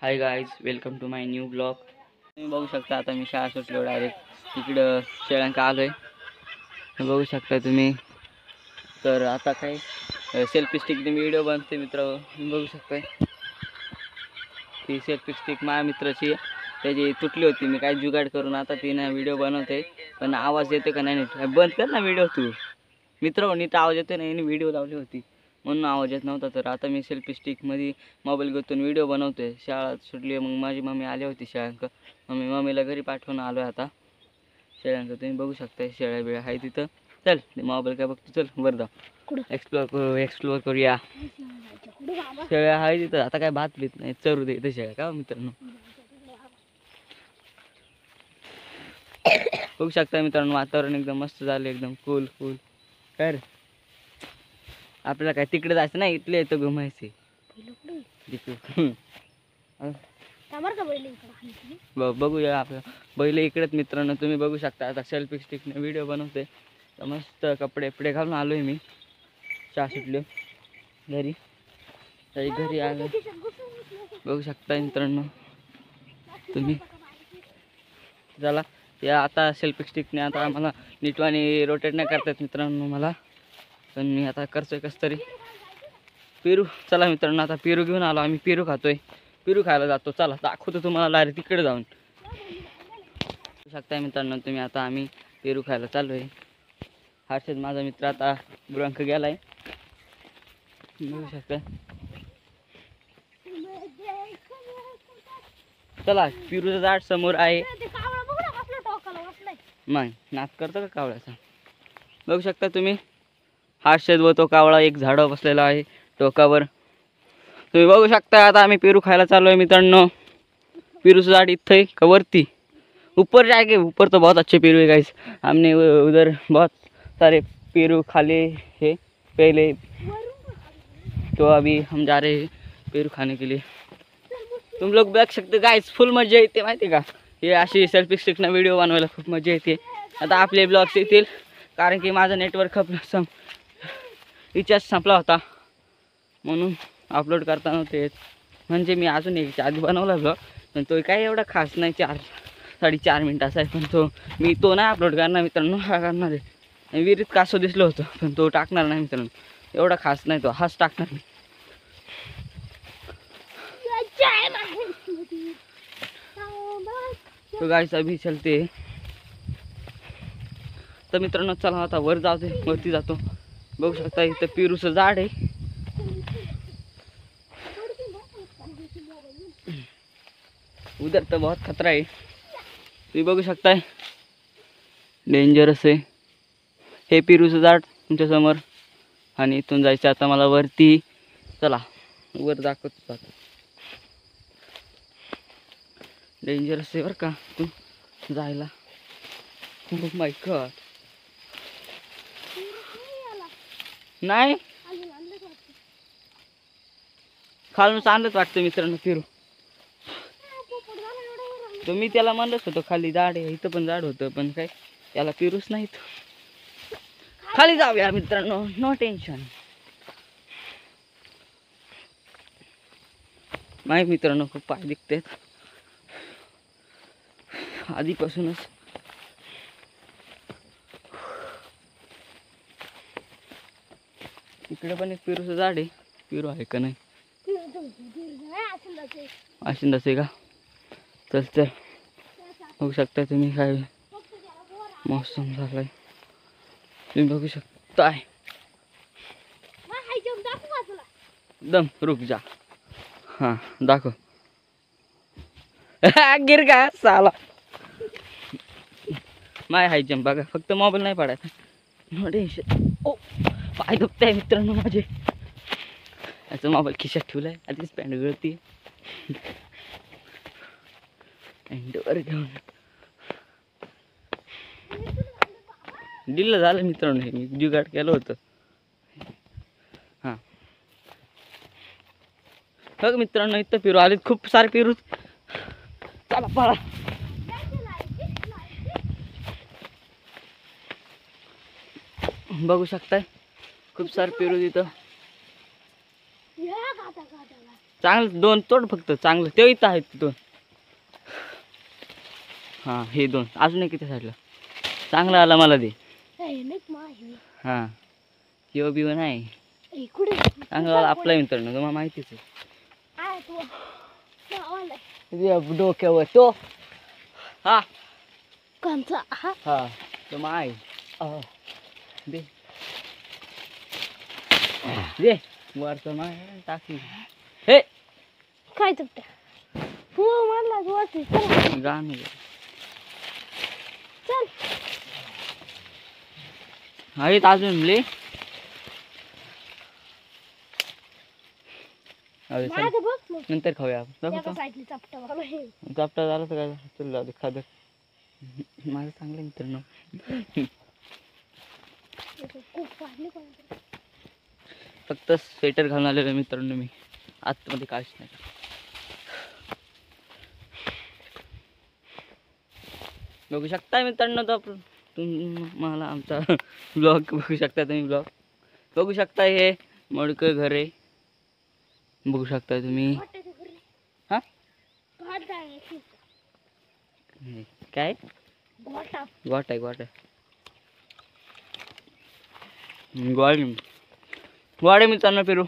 High guys, welcome to my new blog. तुम्ही बघू शकता आता मी शाळा सुटलो डायरेक्ट तिकडं शेळ्यांका आलो आहे. बघू शकता तुम्ही. तर आता काय सेल्फी स्टिकने व्हिडिओ बनते मित्र. तुम्ही बघू शकताय ती सेल्फी स्टिक माझ्या मित्राची त्याची तुटली होती. मी काय जुगाड करून आता तिने व्हिडिओ बनवते. पण आवाज येतो का नाही नीट बंद कर ना व्हिडिओ तू मित्र. नीट आवाज येतो नाही, व्हिडिओ लावली होती म्हणून आवाज येत नव्हता. तर आता मी सेल्फी स्टिकमध्ये मोबाईल घेतून व्हिडिओ बनवतोय. शाळा सुटली मग माझी मम्मी आली होती शेळ्यांक. मम्मीला घरी पाठवून आलो आहे आता शेळ्यांक. तुम्ही बघू शकता शेळ्या बिळ्या आहे तिथं. चल मोबाईल काय बघतो, चल वर जाऊ एक्सप्लोर करूया. शेळ्या आहे तिथं. आता काय भात बीत नाही, चरू दे इथं शेळ्या का मित्रांनो. बघू शकता मित्रांनो वातावरण एकदम मस्त झालं, एकदम कूल काय रे. आपल्याला काय तिकडे जायचं नाही, इथले येतो घुमायचे. बघूया आपलं बैल इकडेच मित्रांनो. तुम्ही बघू शकता आता सेल्फी स्टिकने व्हिडिओ बनवते. तर मस्त कपडे घालून आलो आहे मी. चहा सुटलो घरी. तरी घरी आलो बघू शकता मित्रांनो तुम्ही. चला या आता सेल्फी स्टिकने आता आम्हाला नीटवाणी रोटेट नाही करतात मित्रांनो मला. पण मी आता करतोय कसं तरी. पेरू चला मित्रांनो आता पेरू घेऊन आलो आम्ही. पेरू खातोय, पेरू खायला जातो. चला दाखवतो तुम्हाला डायरेक्ट तिकडे जाऊन. बघू शकता मित्रांनो तुम्ही आता आम्ही पेरू खायला चाललो आहे. हर्षद माझा मित्र आता बुरांक गेलाय. बघू शकता. चला पेरूचं झाड समोर आहे. नाही नाच करतो का कावळ्याचा. बघू शकता तुम्ही हर्षद व तो कावळा एक झाडावर बसलेला आहे टोकावर. तुम्ही बघू शकता आता आम्ही पेरू खायला चालू आहे मित्रांनो. पेरूचं झाड इथं आहे का वरती, ऊपर जाएंगे. ऊपर तो बहुत अच्छे पेरू है गाइस. हमने उधर बहुत सारे पेरू खाले हैं पहले, तो अभी हम जा रहे हैं पेरू खाने के लिए. तुम लोग देख सकते गाइस, फुल मजा येते माहिती का. हे अशी सेल्फी स्टिकनं व्हिडिओ बनवायला खूप मजा येते. आता आपले ब्लॉग्स येतील कारण की माझं नेटवर्क रिचार्ज संपला होता म्हणून अपलोड करता नव्हते येत. म्हणजे मी अजून एक आधी बनवला ब्लॉग पण तो काय एवढा खास नाही, 4-4.5 मिनिटाचा आहे. पण मी तो नाही अपलोड करणार मित्रांनो. हा करणार आहे. विहिरीत कासव दिसलं होतं पण तो टाकणार नाही मित्रांनो. एवढा खास नाही तो, हाच टाकणार मी. तो गाइस अभी चलते. तर मित्रांनो चला आता वर जाते, वरती जातो. बघू शकता इथं पेरूचं झाड आहे. उधर तर बहुत खतरा आहे. तुम्ही बघू शकताय डेंजरस आहे हे पेरूचं झाड तुमच्या समोर. आणि इथून जायचं आता मला वरती. चला वर दाखवतो. डेंजरस आहे बरं का तू जायला. खूप माय गॉड. नाही खालून आणलंच वाटतं मित्रांनो पेरू. मी त्याला म्हणलंच होतं खाली झाड आहे, इथं पण झाड होतं पण काय त्याला पेरूच नाहीत. खाली जाऊया मित्रांनो, नो टेन्शन. नाही मित्रांनो खूप पाय दिसतात आधीपासूनच. इकडे पण एक पेरूचं झाड आहे. पेरू आहे का नाही अशिंदाच आहे का. चल बघू शकता तुम्ही काय मौसम झालाय. तुम्ही बघू शकताय. दम रुक जा. हां दाखव. गिर का साला. माय हाय जंप बघा, फक्त मोबाईल नाही पडायचा. No tension. ओ पाय दुखताय मित्रांनो माझे. याचा मोबाईल खिशात ठेवलाय. आधीच पॅन्ट गळती पॅन्टवर घेऊन दिलं झालं मित्रांनो. हे मी जुगाड केलं होतं. हां बघ मित्रांनो इथं पेरू आलेत, खूप सारे पेरू. चला पळा. बघू शकताय खूप सारे पेरू तिथं. चांगलं 2 तोड फक्त, चांगलं ते इथं आहेत 2. हां हे 2 अजून एक इथे साईडला चांगला आला मला दे. हां किंवा बिव नाही चांगला आपला मित्रांनो तुम्हाला माहितीच आहे. डोक्यावर तो हा कोणचा हा तो माय दे दे वरचं माय टाकी हे काय चुकते हो मला वाटते चल गाणं चल आहेत अजून ले माझं बघ मग नंतर खाऊया एका आपण. साईडला चपटा मला हे चापटा झाला तर काय तुला जाऊ दे खादर माझं चांगलं मित्रांनो. खूप पाडले कोणतरी फक्त स्वेटर घालून आलेलो मित्रांनो मी आतमध्ये काहीच नाही. बघू शकता मित्रांनो तो तुम्हाला आमचा ब्लॉग बघू शकता तुम्ही ब्लॉग बघू शकता. हे मोडकं घर आहे बघू शकता तुम्ही. हा काय गोटा गोट आहे गोट गोड गोड मित्रांनो पेरू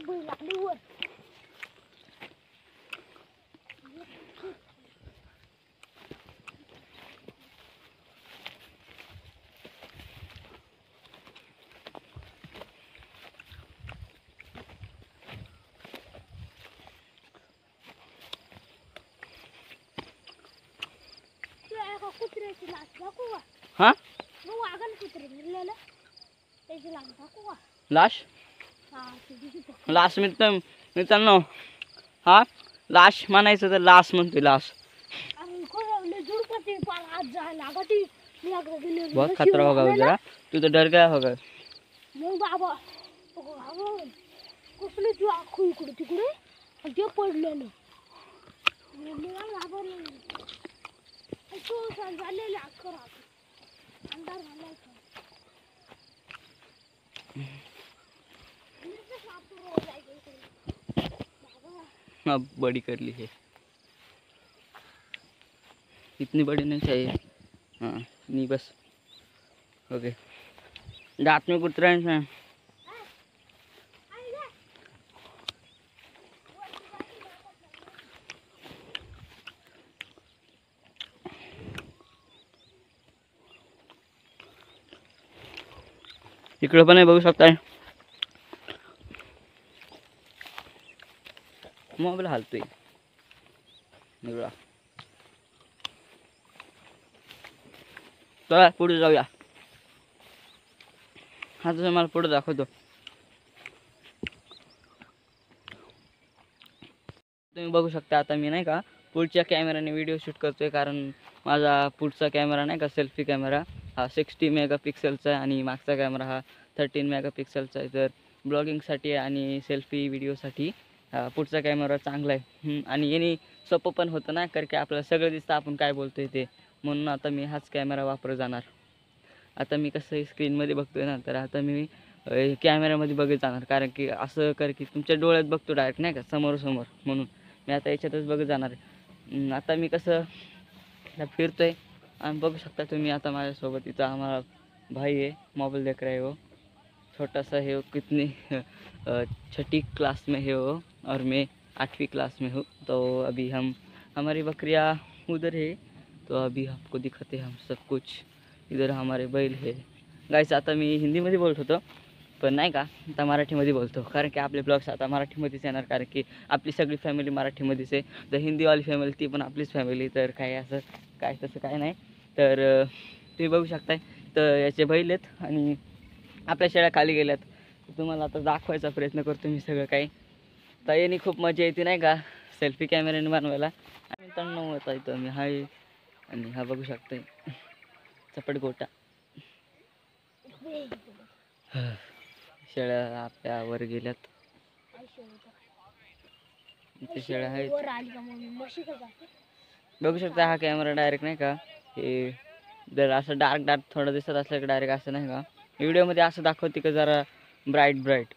लागली वर कुत्र्याची लाच दाखवू का हा मग वागण कुत्रे मिळलेलं त्याची लाच दाखवू का लाश हा लाश मित्रांनो हा लाश म्हणायचं तर लाश म्हणतोय लाश. बहुत खतरा होगा जरा तू तो डर गया होगा. मग बाबा कसले तू आखू इकडे तिकडे आणि ते पडलेलं झालेले अख्खं अंधार झाला अब बड़ी कर ली है इतनी बड़ी नहीं चाहिए. हाँ नहीं बस ओके दांत में कुतरा है. इकडं पण आहे बघू शकताय. मोबाईल हालतोय निवडा. चला पुढे जाऊया. हा तुझं मला पुढे दाखवतो. तुम्ही बघू शकता आता मी नाही का पुढच्या कॅमेराने व्हिडिओ शूट करतोय कारण माझा पुढचा कॅमेरा नाही का सेल्फी कॅमेरा हा 60 मेगापिक्सेलचा आहे आणि मागचा कॅमेरा हा 13 मेगापिक्सेलचा आहे. तर ब्लॉगिंगसाठी आणि सेल्फी व्हिडिओसाठी पुढचा कॅमेरा चांगला आहे आणि याने सोपं पण होतं ना कारण की आपल्याला सगळं दिसतं आपण काय बोलतोय ते. म्हणून आता मी हाच कॅमेरा वापरत जाणार. आता मी कसं स्क्रीनमध्ये बघतोय ना तर आता मी कॅमेऱ्यामध्ये बघत जाणार कारण की असं कर की तुमच्या डोळ्यात बघतो डायरेक्ट नाही का समोर म्हणून मी आता याच्यातच बघत जाणार आहे. आता मी कसं फिरतोय आणि बघू शकता तुम्ही आता माझ्यासोबत इथं हमारा भाई है मोबाइल देख रहे हो छोटा सा है वो कितनी 6ठी क्लास में है वो और मैं 8वीं क्लास में हूँ. तो अभी हम हमारी बकरियाँ उधर है तो अभी आपको दिखाते हैं हम सब कुछ. इधर हमारे बैल है गाइस. आता मी हिंदीमध्ये बोलत होतो पण नाही का आता मराठीमध्ये बोलतो कारण की आपले ब्लॉग्स आता मराठीमध्येच येणार कारण की आपली सगळी फॅमिली मराठीमध्येच आहे. तर हिंदीवाली फॅमिली ती पण आपलीच फॅमिली तर काय असं काय तसं काय नाही. तर तुम्ही बघू शकताय तर याचे बैल आहेत आणि आपल्या शेळ्या खाली गेल्यात. तुम्हाला आता दाखवायचा प्रयत्न करतो मी सगळं काही. तर याने खूप मजा येते नाही का सेल्फी कॅमेऱ्याने बनवायला. मित्रांनो आता इथं मी हाय आणि हा बघू शकताय चपट गोटा शेळ्या आपल्या वर गेल्यात. इथे शेळ्या आहेत बघू शकता हा कॅमेरा डायरेक्ट नाही का, हे जर असं डार्क थोडं दिसत असलं की डायरेक्ट असं नाही का, व्हिडिओमध्ये असं दाखवते का जरा ब्राईट.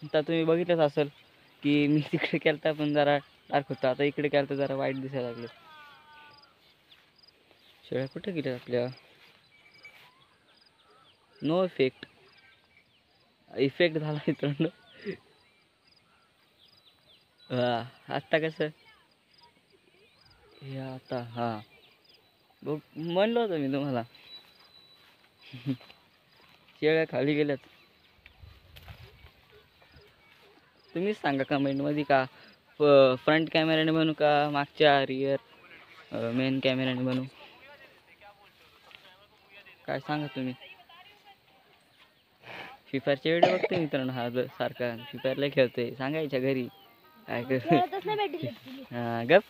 तर तुम्ही बघितलंच असेल की मी तिकडे केलता पण जरा डार्क होता, आता इकडे केलं तर जरा वाईट दिसायला लागलं. शेळ्या कुठे गेल्या आपल्या? नो इफेक्ट झाला मित्रांनो. हा आता कसं हे आता बघ म्हणलं होतं मी तुम्हाला. शेळ्या खाली गेल्यात. तुम्हीच सांगा कमेंटमध्ये का फ्रंट कॅमेऱ्याने बनू का मागच्या रिअर मेन कॅमेऱ्याने बनू, काय सांगा तुम्ही. फ्री फायरचे व्हिडिओ बघते मित्रांनो हा सारखा, फ्री फायरला खेळतोय सांगायच्या घरी काय कर. हा गप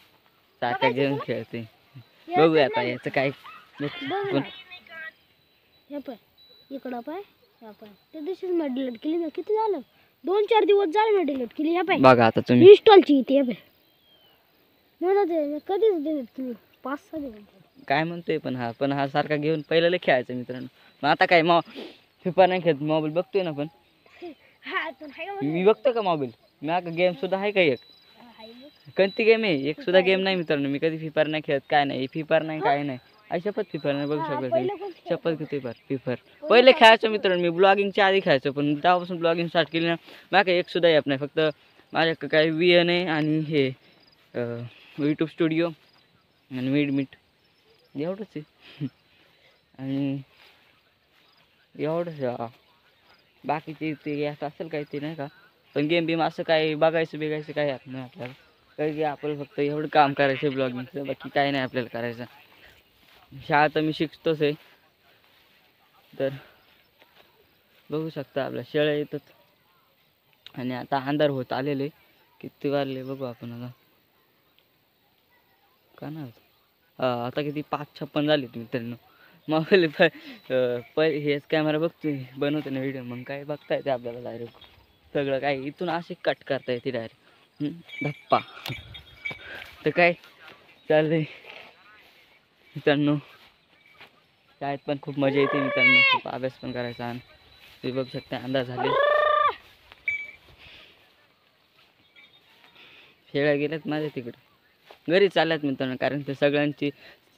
सारखा घेऊन खेळते. बघूया आता याचं काय. इकडं पाय त्या दिवशीच मी डिलीट केली ना, किती झालं 2-4 दिवस झाले मी डिलीट केली. बघा आता तुम्ही इन्स्टॉलची इथे मला ते कधीच डिलीट केली 5-6 दिवस. काय म्हणतोय पण हा सारखा घेऊन पहिल्याला खेळायचं मित्रांनो. मग आता काय फिफा नाही खेळत, मोबाईल बघतोय ना. पण मी बघतो का मोबाईल, मी आता गेम सुद्धा आहे का एक कोणती गेम आहे एक सुद्धा गेम नाही मित्रांनो. मी कधी फिफार नाही खेळत, काय नाही फिफार नाही काय नाही. शपथ फिफार नाही. बघू शकता शपथ किती फिफार पहिले खेळायचो मित्रांनो मी, ब्लॉगिंगच्या आधी खेळायचो, पण तेव्हापासून ब्लॉगिंग स्टार्ट केली ना माझ्या एक सुद्धा ॲप नाही. फक्त माझ्या काय VN आहे आणि हे यूट्यूब स्टुडिओ आणि मीट एवढंच आहे. आणि एवढंच बाकीचे ते असं असेल काही ते नाही का. पण गेम असं काय बघायचं काय यात नाही आपल्याला, काही आपल्याला फक्त एवढं काम करायचं ब्लॉगिंगचं, बाकी काय नाही आपल्याला करायचं. शाळा तर मी शिकतोच आहे. तर बघू शकता आपल्या शेळ्या येतात आणि आता अंधार होत आलेले. किती वाजले बघू आपण आता, का नाही आता किती 5:56 झाले मित्रांनो. मोबाईल हेच कॅमेरा बघतोय बनवतो ना व्हिडिओ, मग काय बघता येते आपल्याला डायरेक्ट सगळं काय इथून असे कट करता येते डायरेक्ट धप्पा. तर काय चाललंय मित्रांनो, शाळेत पण खूप मजा येते मित्रांनो, खूप अभ्यास पण करायचा. आणि तुम्ही बघू शकता अंदाज झाले शेळ्या गेल्यात माझ्या तिकडे घरी चालल्यात मित्रांनो, कारण ते सगळ्यांची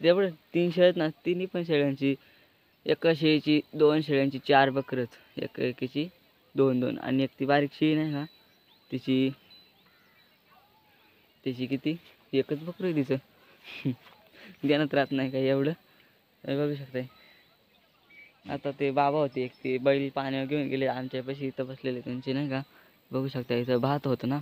तेवढं 3 शेळ्या आहेत ना, तिन्ही पण शेळ्यांची एका शेळीची 2 शेळ्यांची 4 बकरत, एकीची 2 आणि एक ती बारीक शेळी नाही का तिची किती एकच बकरं आहे तिचं. देण्यात राहत नाही काय एवढं. बघू शकताय आता ते बाबा होते एक, ते बैल पाण्यावर घेऊन गेले आमच्यापाशी, इथं बसलेले त्यांचे नाही का. बघू शकता इथं भात होतं ना,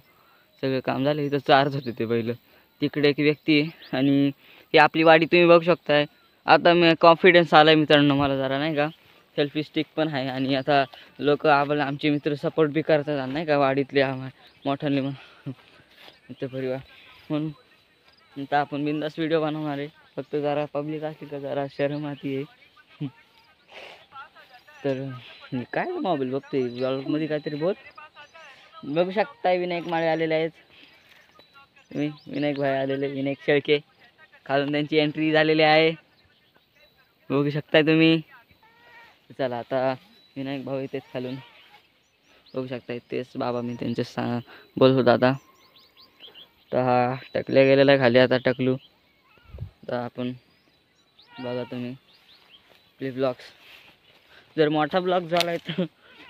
सगळं काम झालं, इथं चारत होते ते बैल. तिकडे एक व्यक्ती आहे आणि ही आपली वाडी तुम्ही बघू शकताय. आता मी कॉन्फिडन्स आला आहे मित्रांनो मला जरा नाही का, सेल्फी स्टिक पण आहे. आणि आता लोक आपल्याला आमचे मित्र सपोर्ट बी करतात नाही का, वाडीतले मोठ्याने मित्र परिवार म्हणून. आता आपण बिंदास व्हिडिओ बनवणार आहे, फक्त जरा पब्लिक असली का जरा शरम आती आहे. तर काय मोबाईल बघतोय ब्लॉगमध्ये काहीतरी बोल. बघू शकताय विनायक माळे आलेले आहेत, विनायक भाई आलेले, विनायक शेळके खालून त्यांची एंट्री झालेली आहे बघू शकताय तुम्ही. चला आता विनायक भाऊ इथेच खालून बघू शकताय, तेच बाबा मी त्यांचे बोलत होता. आता तर हा टकल्या गेलेला आहे खाली, आता टकलू. तर आपण बघा तुम्ही आपले ब्लॉग्स, जर मोठा ब्लॉग झाला आहे तर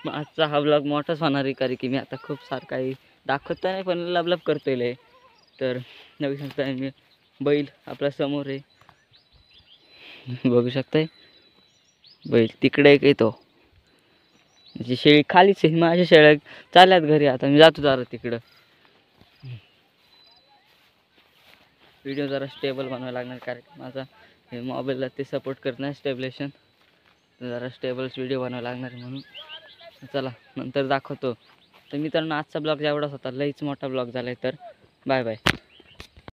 आजचा हा ब्लॉग मोठाच होणार आहे, कारण की मी आता खूप सारं काही दाखवत नाही पण लबलब करतोय लय. तर बघू शकताय मी बैल आपल्या समोर आहे, बघू शकताय बैल तिकडे एक येतो, म्हणजे शेळी खालीच आहे. माझ्या शेळ्या चालल्यात घरी, आता मी जातो जरा तिकडं. व्हिडिओ जरा स्टेबल बनवायला लागणार, कारण माझा हे मोबाईलला ते सपोर्ट करत नाही स्टेबलेशन, जरा स्टेबल्स व्हिडिओ बनवायला लागणार आहे म्हणून. चला नंतर दाखवतो. तर मित्रांनो आजचा ब्लॉग एवढाच होता, लईच मोठा ब्लॉग झाला आहे. तर बाय बाय.